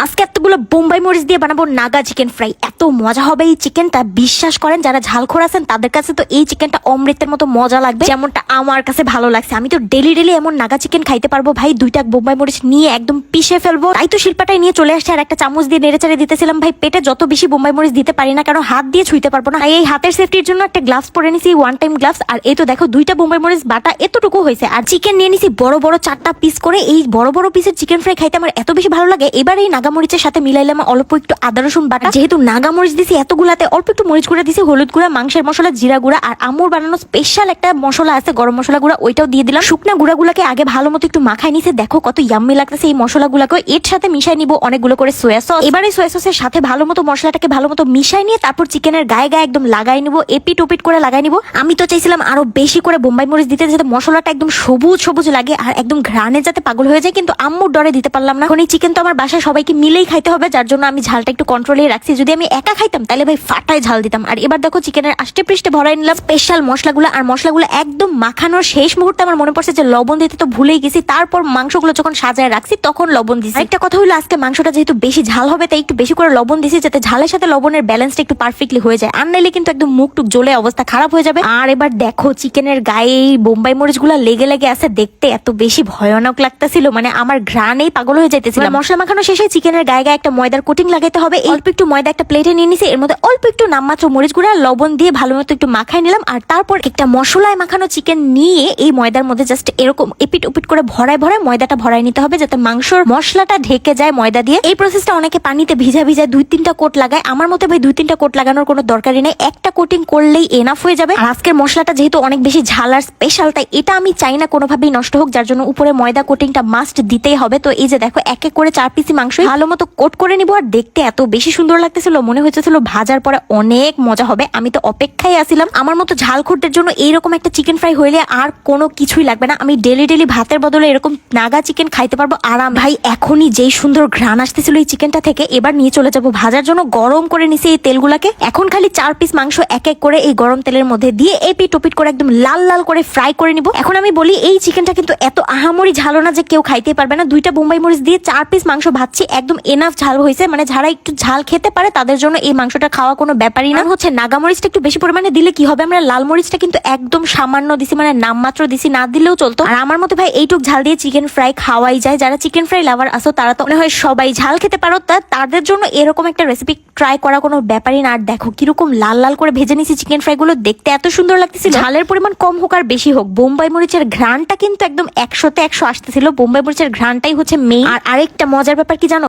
আজকে এতগুলো বোম্বাই মরিচ দিয়ে বানাবো নাগা চিকেন ফ্রাই। এত মজা হবে এই চিকেনটা, বিশ্বাস করেন যারা ঝালখোর আছেন তাদের কাছে তো এই চিকেনটা অমৃতের মতো মজা লাগবে, যেমনটা আমার কাছে ভালো লাগছে। আমি তো ডেলি ডেলি এমন নাগা চিকেন খাইতে পারবো ভাই। দুইটা বোম্বাই মরিচ নিয়ে একদম পিষে ফেলবো, তাই তো শিল্পাটাই নিয়ে চলে আসছে আর একটা চামচ দিয়ে নেড়েচেড়ে দিতেছিলাম। ভাই পেটে যত বেশি বোম্বাই মরিচ দিতে পারি না, কারণ হাত দিয়ে ছুঁইতে পারবো না, তাই এই হাতের সেফটির জন্য একটা গ্লাভস পরে নিছি, ওয়ান টাইম গ্লাভস। আর এই তো দেখো দুইটা বোম্বাই মরিচ বাটা এতটুকু হয়েছে, আর চিকেন নিয়ে নিছি বড় বড় 4টা পিস করে। এই বড় বড় পিসের চিকেন ফ্রাই খাইতে আমার এত বেশি ভালো লাগে। এবার এই নাগা মরিচের সাথে মিলাইলাম অল্প একটু আদা রসুন বাটা। যেহেতু নাগা মরিচ দিছি এতগুলাতে অল্প একটু মরিচ গুঁড়া দিছি, হলুদ গুঁড়া, মাংসের মশলা, জিরা গুঁড়া, আর আম্মুর বানানো স্পেশাল একটা মশলা আছে গরম মশলা গুঁড়া, ওইটাও দিয়ে দিলাম। শুকনা গুঁড়াগুলাকে আগে ভালো মতো একটু মাখাই নিছে। দেখো কত ইয়াম্মি লাগতেছে। এই মশলাগুলাকে এর সাথে মিশাই নিব অনেকগুলো করে সোয়া সস। এবার এই সোয়া সসের সাথে ভালো মতো মশলাটাকে ভালো মতো মিশাই নিয়ে তারপর চিকেনের গায়ে গায়ে একদম লাগাই নিব, এপিট ওপিট করে লাগাই নিব। আমি তো চাইছিলাম আরো বেশি করে বোম্বাই মরিচ দিতে, যাতে মশলাটা একদম সবুজ সবুজ লাগে আর একদম ঘ্রাণে যাতে পাগল হয়ে যায়, কিন্তু আম্মুর ডরে দিতে পারলাম না। এখন এই চিকেন তো আমার বাসায় সবাইকে মিলেই খাইতে হবে, যার জন্য আমি ঝালটা একটু কন্ট্রোলে রাখছি। যদি আমি একা খাইতাম তাহলে ভাই ফাটায় ঝাল দিতাম। আর এবার দেখো চিকেনের আষ্টে পৃষ্ঠে ভরাই নিলাম স্পেশাল মশলাগুলো, আর মশলাগুলো একদম মাখানোর শেষ মুহূর্তে আমার মনে পড়ছে যে লবণ দিতে তো ভুলেই গেছি। তারপর মাংসগুলো যখন সাজায় রাখছি তখন লবণ দিছি। একটা কথা হলো আজকে মাংসটা যেহেতু বেশি ঝাল হবে তাই একটু বেশি করে লবণ দিছি, যাতে ঝালের সাথে লবণের ব্যালেন্সটা একটু পারফেক্টলি হয়ে যায়, আর নাইলে কিন্তু একদম মুখ টুক জ্বলে অবস্থা খারাপ হয়ে যাবে। আর এবার দেখো চিকেনের গায়ে এই বোম্বাই মরিচ গুলা লেগে লেগে আছে, দেখতে এত বেশি ভয়ানক লাগতেছিল, মানে আমার ঘ্রাণেই পাগল হয়ে যাইতেছিল। মশলা মাখানো শেষে চিকেনের গায়ে গায়ে একটা ময়দার কোটিং লাগাইতে হবে। অল্প একটু ময়দা একটা প্লেটে নিয়ে নিছি, এর মধ্যে অল্প একটু নামমাত্র মরিচ গুঁড়া লবণ দিয়ে ভালো মতো একটু মাখাই নিলাম। আর তারপর একটা মশলায় মাখানো চিকেন নিয়ে এই ময়দার মধ্যে জাস্ট এরকম এপিট ওপিট করে ভরায় ভরায় ময়দাটা ভরাই নিতে হবে, যাতে মাংসর মশলাটা ঢেকে যায় ময়দা দিয়ে। এই প্রসেসটা অনেকে পানিতে ভিজা ভিজা 2-3টা কোট লাগায়, আমার মতে ভাই 2-3টা কোট লাগানোর কোনো দরকারই নেই, একটা কোটিং করলেই এনাফ হয়ে যাবে। আর আজকের মশলাটা যেহেতু অনেক বেশি ঝাল আর স্পেশাল, তাই এটা আমি চাই না কোনোভাবেই নষ্ট হোক, যার জন্য উপরে ময়দা কোটিংটা মাস্ট দিতেই হবে। তো এই যে দেখো এক এক করে 4 পিসি মাংস ভালো মতো কোট করে নিব, আর দেখতে এত বেশি সুন্দর লাগতেছিল, মনে হচ্ছিল ভাজার পরে অনেক মজা হবে। আমি তো অপেক্ষায় আছিলাম আমার মতো ঝালখোরদের জন্য এইরকম একটা চিকেন ফ্রাই হইলে আর কোনো কিছুই লাগবে না। আমি ডেলি ডেলি ভাতের বদলে এরকম নাগা চিকেন খাইতে পারবো আরাম। ভাই এখনই যেই সুন্দর ঘ্রাণ আসতেছিল এই চিকেনটা থেকে, এবার নিয়ে চলে যাবো ভাজার জন্য। গরম করে নিছি এই তেলগুলাকে, এখন খালি 4 পিস মাংস এক এক করে এই গরম তেলের মধ্যে দিয়ে এপিট ওপিট করে একদম লাল লাল করে ফ্রাই করে নিব। এখন আমি বলি এই চিকেনটা কিন্তু এত আহামরি ঝালো না যে কেউ খাইতে পারবে না। 2টা বোম্বাই মরিচ দিয়ে 4 পিস মাংস ভাজছি, একদম এনাফ ঝাল হয়েছে, মানে যারা একটু ঝাল খেতে পারে তাদের জন্য এই মাংসটা খাওয়া কোনো ব্যাপারই না। হচ্ছে নাগা মরিচটা একটু বেশি পরিমাণে দিলে কি হবে, আমরা লাল মরিচটা কিন্তু একদম সামান্য দিছি, মানে নামমাত্র দিছি, না দিলেও চলতো। আর আমার মতে ভাই এইটুক ঝাল দিয়ে চিকেন ফ্রাই খাওয়াই যায়। যারা চিকেন ফ্রাই লাভার আসো তারা তো মনে হয় সবাই ঝাল খেতে পারো, তাদের জন্য এরকম একটা রেসিপি ট্রাই করা কোনো ব্যাপারই না। আর দেখো কিরকম লাল লাল করে ভেজে নিছি চিকেন ফ্রাই গুলো, দেখতে এত সুন্দর লাগতেছিল। ঝালের পরিমাণ কম হোক আর বেশি হোক, বোম্বাই মরিচের ঘ্রাণটা কিন্তু একদম 100-তে 100 আসতেছিল। বোম্বাই মরিচের ঘ্রাণটাই হচ্ছে মেইন। আর আরেকটা মজার ব্যাপার কি জানো,